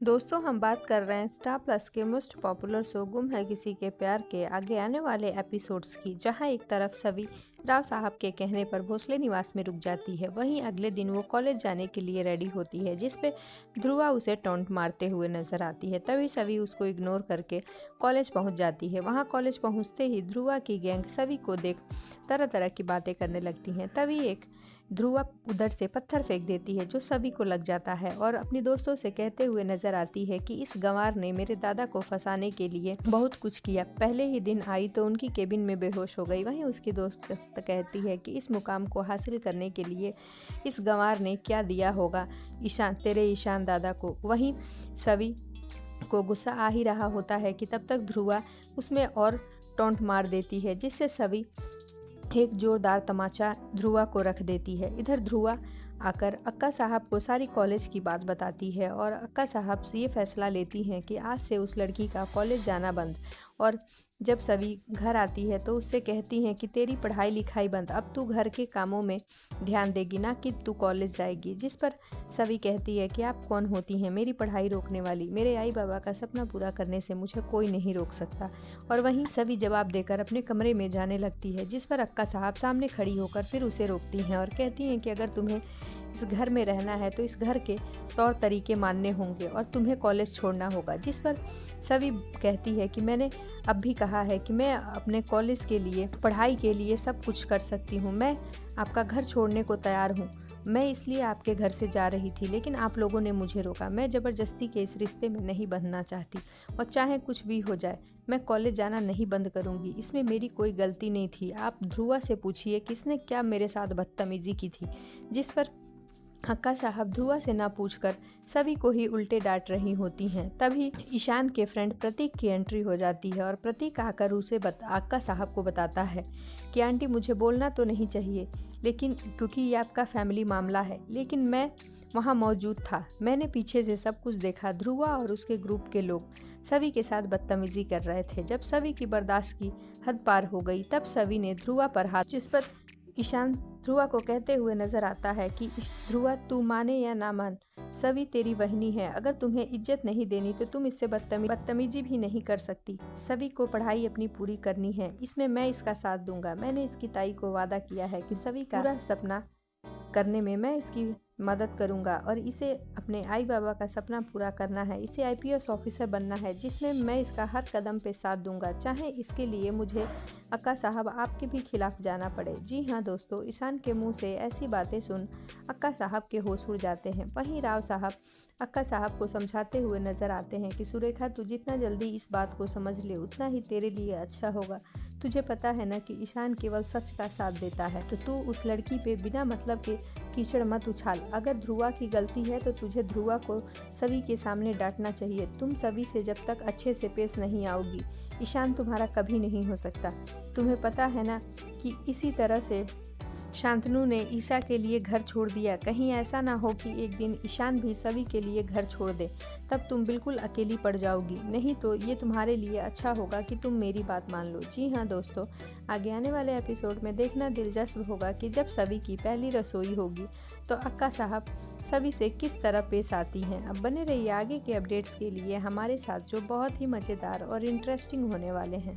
दोस्तों, हम बात कर रहे हैं स्टार प्लस के मोस्ट पॉपुलर शो गुम है किसी के प्यार के आगे आने वाले एपिसोड्स की, जहां एक तरफ सभी राव साहब के कहने पर भोसले निवास में रुक जाती है, वहीं अगले दिन वो कॉलेज जाने के लिए रेडी होती है, जिस पे ध्रुवा उसे टॉन्ट मारते हुए नजर आती है। तभी सभी उसको इग्नोर करके कॉलेज पहुंच जाती है। वहां कॉलेज पहुंचते ही ध्रुवा की गैंग सभी को देख तरह तरह की बातें करने लगती हैं। तभी एक ध्रुवा उधर से पत्थर फेंक देती है जो सभी को लग जाता है और अपनी दोस्तों से कहते हुए नजर आती है कि इस गंवार ने मेरे दादा को फंसाने के लिए बहुत कुछ किया। पहले ही दिन आई तो उनकी केबिन में बेहोश हो गई। वहीं उसकी दोस्त कहती है कि इस मुकाम को हासिल करने के लिए इस गंवार ने क्या दिया होगा तेरे ईशान दादा को। वहीं सभी को गुस्सा आ ही रहा होता है कि तब तक ध्रुवा उसमें और टोंट मार देती है, जिससे सभी एक जोरदार तमाचा ध्रुवा को रख देती है। इधर ध्रुवा आकर अक्का साहब को सारी कॉलेज की बात बताती है और अक्का साहब से ये फैसला लेती हैं कि आज से उस लड़की का कॉलेज जाना बंद। और जब सभी घर आती है तो उससे कहती हैं कि तेरी पढ़ाई लिखाई बंद, अब तू घर के कामों में ध्यान देगी ना कि तू कॉलेज जाएगी। जिस पर सभी कहती है कि आप कौन होती हैं मेरी पढ़ाई रोकने वाली, मेरे आई बाबा का सपना पूरा करने से मुझे कोई नहीं रोक सकता। और वहीं सभी जवाब देकर अपने कमरे में जाने लगती है, जिस पर अक्का साहब सामने खड़ी होकर फिर उसे रोकती हैं और कहती हैं कि अगर तुम्हें इस घर में रहना है तो इस घर के तौर तरीके मानने होंगे और तुम्हें कॉलेज छोड़ना होगा। जिस पर सभी कहती है कि मैंने अब भी कहा है कि मैं अपने कॉलेज के लिए, पढ़ाई के लिए सब कुछ कर सकती हूँ, मैं आपका घर छोड़ने को तैयार हूँ। मैं इसलिए आपके घर से जा रही थी लेकिन आप लोगों ने मुझे रोका। मैं ज़बरदस्ती के इस रिश्ते में नहीं बंधना चाहती और चाहे कुछ भी हो जाए मैं कॉलेज जाना नहीं बंद करूँगी। इसमें मेरी कोई गलती नहीं थी। आप ध्रुवा से पूछिए किसने क्या मेरे साथ बदतमीजी की थी। जिस पर अक्का साहब ध्रुवा से ना पूछकर सभी को ही उल्टे डांट रही होती हैं। तभी ईशान के फ्रेंड प्रतीक की एंट्री हो जाती है और प्रतीक आकर उसे अक्का साहब को बताता है कि आंटी मुझे बोलना तो नहीं चाहिए लेकिन क्योंकि ये आपका फैमिली मामला है, लेकिन मैं वहाँ मौजूद था, मैंने पीछे से सब कुछ देखा। ध्रुवा और उसके ग्रुप के लोग सभी के साथ बदतमीजी कर रहे थे। जब सभी की बर्दाश्त की हद पार हो गई तब सभी ने ध्रुवा पर हाथ, जिस पर ईशान ध्रुवा को कहते हुए नजर आता है कि ध्रुवा तू माने या ना मान, सभी तेरी बहनी है, अगर तुम्हें इज्जत नहीं देनी तो तुम इससे बदतमीजी भी नहीं कर सकती। सभी को पढ़ाई अपनी पूरी करनी है, इसमें मैं इसका साथ दूंगा। मैंने इसकी ताई को वादा किया है कि सभी का पूरा सपना करने में मैं इसकी मदद करूंगा और इसे अपने आई बाबा का सपना पूरा करना है, इसे आईपीएस ऑफिसर बनना है, जिसमें मैं इसका हर कदम पे साथ दूंगा, चाहे इसके लिए मुझे अक्का साहब आपके भी खिलाफ जाना पड़े। जी हाँ दोस्तों, ईशान के मुंह से ऐसी बातें सुन अक्का साहब के होश उड़ जाते हैं। वहीं राव साहब अक्का साहब को समझाते हुए नजर आते हैं कि सुरेखा तू जितना जल्दी इस बात को समझ ले उतना ही तेरे लिए अच्छा होगा। तुझे पता है ना कि ईशान केवल सच का साथ देता है, तो तू उस लड़की पे बिना मतलब के कीचड़ मत उछाल। अगर ध्रुवा की गलती है तो तुझे ध्रुवा को सभी के सामने डांटना चाहिए। तुम सभी से जब तक अच्छे से पेश नहीं आओगी ईशान तुम्हारा कभी नहीं हो सकता। तुम्हें पता है ना कि इसी तरह से शांतनु ने ईशा के लिए घर छोड़ दिया। कहीं ऐसा ना हो कि एक दिन ईशान भी सभी के लिए घर छोड़ दे, तब तुम बिल्कुल अकेली पड़ जाओगी। नहीं तो ये तुम्हारे लिए अच्छा होगा कि तुम मेरी बात मान लो। जी हाँ दोस्तों, आगे आने वाले एपिसोड में देखना दिलचस्प होगा कि जब सभी की पहली रसोई होगी तो अक्का साहब सभी से किस तरह पेश आती हैं। अब बने रहिए आगे के अपडेट्स के लिए हमारे साथ, जो बहुत ही मज़ेदार और इंटरेस्टिंग होने वाले हैं।